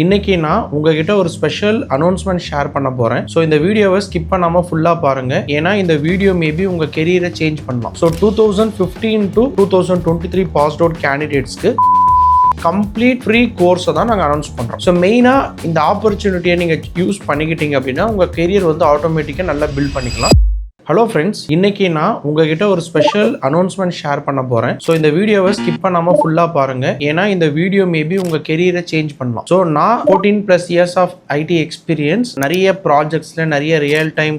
இன்னைக்கு நான் உங்ககிட்ட ஒரு ஸ்பெஷல் அனௌன்ஸ்மெண்ட் ஷேர் பண்ண போறேன். ஸோ இந்த வீடியோவை ஸ்கிப் பண்ணாம ஃபுல்லா பாருங்க. ஏன்னா இந்த வீடியோ மேபி உங்க கெரியரை சேஞ்ச் பண்ணலாம். ஸோ 2015 to 2023 பாஸ்ட் அவுட் கேண்டிடேட்ஸ்க்கு கம்ப்ளீட் ஃப்ரீ கோர்ஸை தான் நாங்கள் அனௌன்ஸ் பண்ணுறோம். ஸோ மெயினாக இந்த ஆப்பர்ச்சுனிட்டியை நீங்கள் யூஸ் பண்ணிக்கிட்டீங்க அப்படின்னா உங்கள் கெரியர் வந்து ஆட்டோமேட்டிக்காக நல்லா பில்ட் பண்ணிக்கலாம். ஹலோ ஃப்ரெண்ட்ஸ், இன்னைக்கு நான் உங்ககிட்ட ஒரு ஸ்பெஷல் அனௌன்ஸ்மெண்ட் ஷேர் பண்ண போறேன். ஸோ இந்த வீடியோவை ஸ்கிப் பண்ணாம ஃபுல்லா பாருங்க. ஏன்னா இந்த வீடியோ மேபி உங்க கெரியரை சேஞ்ச் பண்ணலாம். ஸோ நான் 14+ இயர்ஸ் ஆஃப் ஐடி எக்ஸ்பீரியன்ஸ், நிறைய ப்ராஜெக்ட்ஸ்ல நிறைய ரியல் டைம்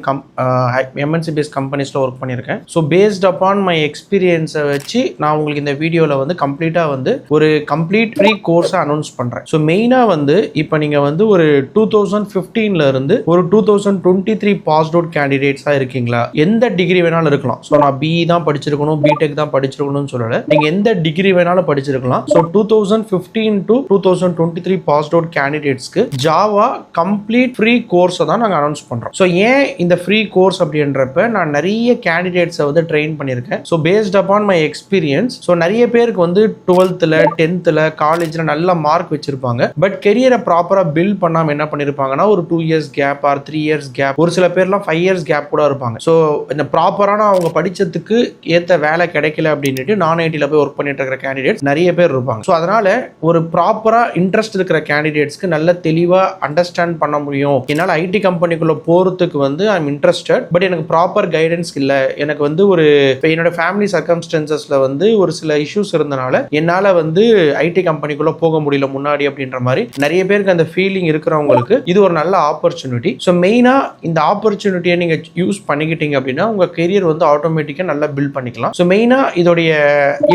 எம்என்சி பேஸ்ட் கம்பெனிஸ்ல ஒர்க் பண்ணியிருக்கேன். ஸோ பேஸ்ட் அப்பான் மை எக்ஸ்பீரியன்ஸை வச்சு நான் உங்களுக்கு இந்த வீடியோவில் வந்து கம்ப்ளீட்டாக வந்து ஒரு கம்ப்ளீட் ஃப்ரீ கோர்ஸை அனௌன்ஸ் பண்றேன். ஸோ மெயினாக வந்து இப்போ நீங்க வந்து ஒரு 2015ல இருந்து ஒரு 2023 பாஸ்ட் அவுட் கேண்டிடேட்ஸாக இருக்கீங்களா? எந்த டிகிரி வேணாலும் இருக்கலாம். ஸோ நான் பிஇ தான் படிச்சிருக்கணும், பிடெக் தான் படிச்சிருக்கணும்னு சொல்லலை. நீங்க எந்த டிகிரி வேணாலும் படிச்சிருக்கலாம். ஸோ 2015 to 2023 பாஸ்ட் அவுட் கேண்டிடேட்ஸ்க்கு ஜாவா கம்ப்ளீட் ஃப்ரீ கோர்ஸை தான் நாங்கள் அனௌன்ஸ் பண்றோம். ஸோ ஏன் இந்த ஃப்ரீ கோர்ஸ் அப்படின்றப்ப நான் நிறைய கேண்டிடேட்ஸை வந்து ட்ரெயின் பண்ணியிருக்கேன். So based upon my experience. So நிறைய பேருக்கு வந்து 12th 10th காலேஜ்ல நல்ல மார்க் வச்சிருப்பாங்க. பட் கெரியரை ப்ராப்பரா பில்ட் பண்ணாம என்ன பண்ணிருப்பாங்கன்னா ஒரு 2 years gap or 3 years gap, ஒரு சில பேர்லாம் 5 years கேப் கூட இருப்பாங்க. ஸோ இந்த ப்ராப்பரான அவங்க படிச்சதுக்கு ஏற்ற வேலை கிடைக்கல அப்படின்ட்டு நான் ஐடியில் போய் ஒர்க் பண்ணிட்டு இருக்கிற கேண்டிடேட்ஸ் நிறைய பேர் இருப்பாங்க. ஸோ அதனால ஒரு ப்ராப்பரா இன்ட்ரெஸ்ட் இருக்கிற கேண்டிடேட்ஸ்க்கு நல்ல தெளிவா அண்டர்ஸ்டாண்ட் பண்ண முடியும். என்னால் ஐடி கம்பெனிக்குள்ள போறதுக்கு வந்து ஐ எம் இன்ட்ரெஸ்டட், பட் எனக்கு ப்ராப்பர் கைடன்ஸ் இல்லை. எனக்கு வந்து ஒரு என்னோட ஃபேமிலி சர்க்கம்ஸ்டன்சஸ்ல வந்து ஒரு சில இஷ்யூஸ் இருந்தனால என்னால் வந்து ஐடி கம்பெனிக்குள்ள போக முடியல முன்னாடி அப்படின்ற மாதிரி நிறைய பேருக்கு அந்த ஃபீலிங் இருக்கிறவங்களுக்கு இது ஒரு நல்ல ஆப்பர்ச்சுனிட்டி. ஸோ மெயினா இந்த ஆப்பர்ச்சுனிட்டியை நீங்க யூஸ் பண்ணிக்கிட்டீங்க அப்படின்னா உங்க கெரியர் வந்து ஆட்டோமேட்டிக்கா நல்லா பில்ட் பண்ணிக்கலாம். ஸோ மெயினா இதோடைய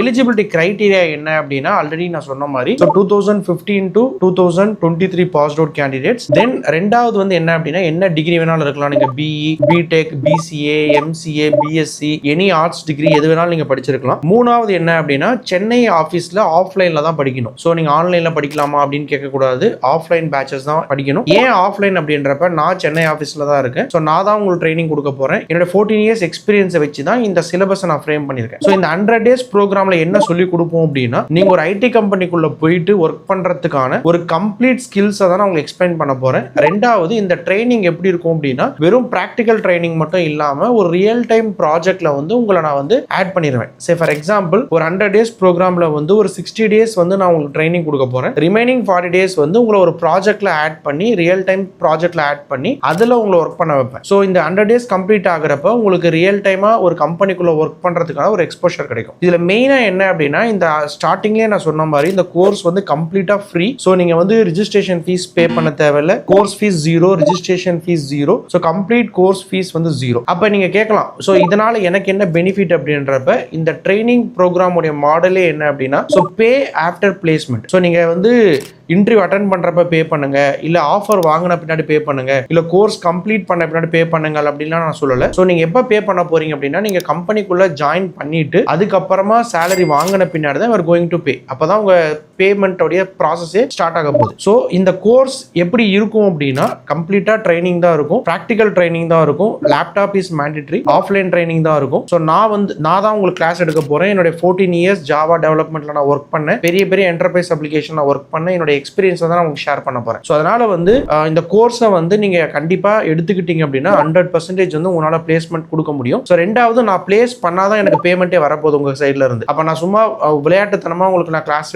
எலிஜிபிலிட்டி கிரைட்டீரியா என்ன அப்படின்னா ஆல்ரெடி நான் சொன்ன மாதிரி 2015 to 2023 passed out candidates. Then ரெண்டாவது வந்து என்ன அப்படின்னா என்ன டிகிரி வேணாலும் இருக்கலாம். நீங்க BE, BTech, BCA, MCA, BSc, any arts degree எது வேணாலும் நீங்க படிச்சிருக்கலாம். மூணாவது என்ன அப்படின்னா சென்னை ஆஃபீஸ்ல ஆஃப்லைன்ல தான் படிக்கணும். ஸோ நீங்க ஆன்லைன்ல படிக்கலாமா அப்படின்னு கேட்கக்கூடாது. ஆஃப்லைன் பேச்சஸ் தான் படிக்கணும். ஏன் ஆஃப்லைன் அப்படின்றப்ப நான் சென்னை ஆஃபீஸ்ல தான் இருக்கேன். ஸோ நான் தான் உங்களுக்கு ட்ரைனிங் கொடுக்க போறேன். என்னோட 14 years எக்ஸ்பீரியன்ஸை வச்சு தான் இந்த சிலபஸை நான் ஃப்ரேம் பண்ணியிருக்கேன். ஸோ இந்த 100 days ப்ரோக்ராம்ல என்ன சொல்லி கொடுப்போம் அப்படின்னா நீங்க ஒரு ஐடி கம்பெனிக்குள்ள போயிட்டு ஒர்க் பண்றதுக்கான ஒரு கம்ப்ளீட் ஸ்கில்ஸை தான் நான் உங்களுக்கு எக்ஸ்பிளைன் பண்ண போறேன். ரெண்டாவது இந்த ட்ரைனிங் எப்படி இருக்கும் அப்படின்னா வெறும் ப்ராக்டிக்கல் ட்ரைனிங் மட்டும் இல்லாம ஒரு ரியல் டைம் ப்ராஜெக்ட்ல வந்து உங்களை நான் வந்து ஆட் பண்ணிடுவேன். சே ஃபார் எக்ஸாம்பிள் ஒரு 100 days ப்ரோக்ராம்ல வந்து ஒரு 60 days வந்து நான் உங்களுக்கு ட்ரைனிங் கொடுக்க போறேன். ரிமைனிங் 40 days வந்து உங்களை ஒரு ப்ராஜெக்ட்ல ஆட் பண்ணி ரியல் டைம் ப்ராஜெக்ட்ல ஆட் பண்ணி அதுல உங்களை ஒர்க் பண்ண வைப்பேன். ஸோ இந்த 100 days கம்ப்ளீட் ஆகிறப்ப உங்களுக்கு ரியல் டைமா ஒரு கம்பெனிக்குள்ள ஒர்க் பண்றதுக்கான ஒரு எக்ஸ்போஷர் கிடைக்கும். இதுல மெயினா என்ன அப்படின்னா இந்த ஸ்டார்டிங்லேயே நான் சொன்ன மாதிரி இந்த கோர்ஸ் வந்து கம்ப்ளீட்டா ஃப்ரீ. ஸோ நீங்க வந்து ரிஜிஸ்ட்ரேஷன் ஃபீஸ் பே பண்ண தேவையில்லை. Course fees 0, registration fees 0. So complete course fees வந்து 0. அப்ப நீங்க கேட்கலாம், ஸோ இதனால எனக்கு என்ன பெனிஃபிட் அப்படின்றப்ப இந்த ட்ரைனிங் ப்ரோக்ராம் உடைய மாடலே என்ன அப்படின்னா ஸோ பே ஆஃப்டர் பிளேஸ்மெண்ட். ஸோ நீங்க வந்து இன்டர்வியூ அட்டென்ட் பண்றப்ப பே பண்ணுங்க, இல்ல ஆஃபர் வாங்கின பின்னாடி பே பண்ணுங்க, இல்ல கோர்ஸ் கம்ப்ளீட் பண்ண பின்னாடி பே பண்ணுங்க அப்படின்லாம் நான் சொல்லல. ஸோ நீங்க எப்ப பே பண்ண போறீங்க அப்படின்னா நீங்க கம்பெனிக்குள்ள ஜாயின் பண்ணிட்டு அதுக்கப்புறமா சேலரி வாங்கின பின்னாடி தான் யூஆர் கோயிங் டு பே. அப்பதான் உங்க பேமெண்டோடைய ப்ராசஸே ஸ்டார்ட் ஆக போகுது. ஸோ இந்த கோர்ஸ் எப்படி இருக்கும் அப்படின்னா கம்ப்ளீட்டா ட்ரைனிங் தான் இருக்கும், ப்ராக்டிக்கல் ட்ரைனிங் தான் இருக்கும், laptop is mandatory, offline training தான் இருக்கும். ஸோ நான் தான் உங்களுக்கு கிளாஸ் எடுக்க போறேன். என்னுடைய 14 years ஜாவா டெவலப்மெண்ட்ல நான் ஒர்க் பண்ணேன். பெரிய பெரிய என்டர்பிரைஸ் அப்ளிகேஷன் ஒர்க் பண்ணேன். என்னோட எக்ஸ்பீரியன்ஸ் தான் நான் உங்களுக்கு ஷேர் பண்ண போறேன். ஸோ அதனால வந்து இந்த கோர்ஸை வந்து நீங்க கண்டிப்பா எடுத்துக்கிட்டீங்க அப்படின்னா 100% வந்து உங்களால பிளேஸ்மெண்ட் கொடுக்க முடியும். ஸோ ரெண்டாவது நான் பிளேஸ் பண்ணாதான் எனக்கு பேமெண்ட்டே வரப்போகுது உங்க சைட்ல இருந்து. அப்ப நான் சும்மா விளையாட்டுத்தனமா உங்களுக்கு நான் கிளாஸ்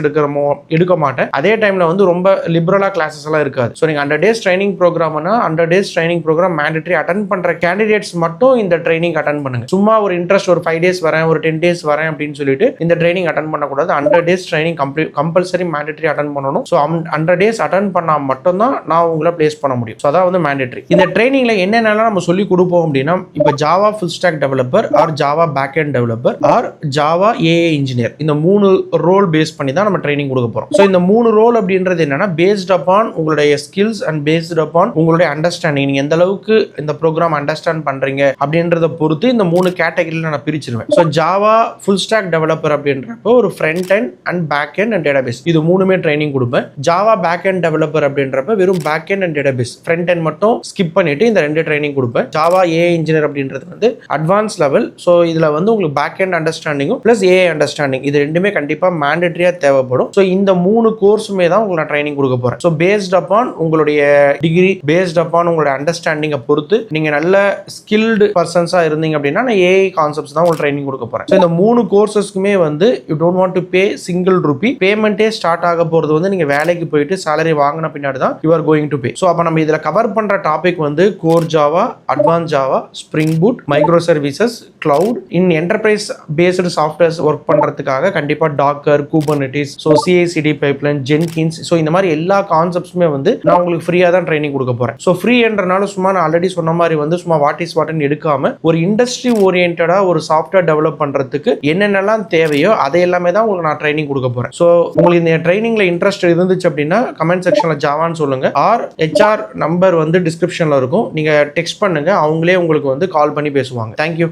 எடுக்க மாட்டேன். அதே டைம்ல வந்து ரொம்ப லிபரலா கிளாஸஸ் எல்லாம் இருக்காது. ஸோ நீங்க 100 days ட்ரைனிங் ப்ரோக்ராம்னா 100 days training program mandatory attend பண்ற கேண்டிடேட்ஸ் மட்டும் இந்த ட்ரைனிங் அட்டன் பண்ணுங்க. சும்மா ஒரு இன்ட்ரெஸ்ட் ஒரு 5 days வரேன், ஒரு 10 days வரேன் அப்படின்னு சொல்லிட்டு இந்த ட்ரைனிங் அட்டன் பண்ணக்கூடாது. 100 days training compulsory mandatory attend பண்ணணும். ஸோ 100 days அட்டன் பண்ணா மட்டும் தான் நான் உங்களை பிளேஸ் பண்ண முடியும். ஸோ அதான் வந்து மேண்டேட்டரி. இந்த ட்ரைனிங்ல என்னென்னலாம் நம்ம சொல்லி கொடுப்போம் அப்படின்னா இப்போ Java full stack developer or Java back end developer or Java AA engineer, இந்த 3 ரோல் பேஸ் பண்ணி தான் நம்ம ட்ரைனிங் கொடுக்க போறோம். ஸோ இந்த 3 ரோல் அப்படின்றது என்னன்னா பேஸ்ட் அப்பான் உங்களுடைய ஸ்கில்ஸ் அண்ட் பேஸ்ட் அப்பான் உங்களுடைய அண்டர்ஸ்டாண்டிங், நீங்க எந்த அளவுக்கு இந்த ப்ரோக்ராம் அண்டர்ஸ்டாண்ட் பண்றீங்க அப்படின்றத பொறுத்து இந்த 3 கேட்டகரியில நான் பிரிச்சிருவேன். So Java full stack developer அப்படின்றப்போ ஒரு front end and back end and database இது 3மே ட்ரைனிங் கொடுப்பேன். ஜாவா பேக் அண்ட் டெவலப்பர் அப்படின்றப்ப வெறும் back end and database front end மட்டும் ஸ்கிப் பண்ணிட்டு இந்த 2 ட்ரைனிங் கொடுப்பேன். ஜாவா ஏஐ இன்ஜினியர் அப்படின்றது வந்து அட்வான்ஸ் லெவல். ஸோ இதுல வந்து உங்களுக்கு பேக் அண்ட் அண்டர்ஸ்டாண்டிங்கும் பிளஸ் ஏஐ அண்டர்ஸ்டாண்டிங் இது ரெண்டுமே கண்டிப்பா மேண்டேட்டரியா தேவைப்படும். ஸோ இந்த 3 கோர்ஸுமே தான் உங்களுக்கு நான் ட்ரைனிங் கொடுக்க போறேன். ஸோ பேஸ்ட் அப்பான் உங்களுடைய டிகிரி, பேஸ்ட் அப்பான் உங்களுடைய அண்டர்ஸ்டாண்டிங்கை பொறுத்து நீங்க நல்ல ஸ்கில்டு பர்சன்ஸா இருந்தீங்க அப்படின்னா நான் ஏஐ கான்செப்ட்ஸ் தான் உங்களுக்கு ட்ரைனிங் கொடுக்க போறேன். ஸோ இந்த 3 கோர்சஸ்க்குமே வந்து you don't want to pay single rupee. பேமெண்ட்டே ஸ்டார்ட் ஆக போறது வந்து நீங்க வேலைக்கு போயிட்டு சேலரி வாங்கின பின்னாடி தான் you are going to pay. So அப்போ நம்ம இதில் கவர் பண்ற டாபிக் வந்து core Java, advance Java, Spring Boot, micro services, cloud, in enterprise based softwares work பண்றதுக்காக கண்டிப்பா Docker, Kubernetes, so CICD pipeline, Jenkins, so இந்த மாதிரி எல்லா கான்செப்ட்ஸுமே வந்து நான் உங்களுக்கு ஃப்ரீயாக தான் ட்ரைனிங் கொடுக்க போறேன். ஸோ ஃப்ரீன்றனால சும்மா நான் ஆல்ரெடி சொன்ன மாதிரி வந்து சும்மா வாட் இஸ் வாட்னு எடுக்காம ஒரு இண்டஸ்ட்ரி ஓரியன்டா ஒரு சாஃப்ட்வேர் டெவலப் பண்றதுக்கு என்னென்னலாம் தேவையோ அதை எல்லாமே தான் உங்களுக்கு நான் ட்ரைனிங் கொடுக்க போறேன். ஸோ உங்களுக்கு இந்த ட்ரைனிங்ல இன்ட்ரெஸ்ட் இருந்துச்சு அப்படின்னா கமெண்ட் செக்ஷன்ல ஜாவான்னு சொல்லுங்க. ஆர் HR நம்பர் வந்து டிஸ்கிரிப்ஷன்ல இருக்கும். நீங்க டெக்ஸ்ட் பண்ணுங்க, அவங்களே உங்களுக்கு வந்து கால் பண்ணி பேசுவாங்க. தேங்க்யூ.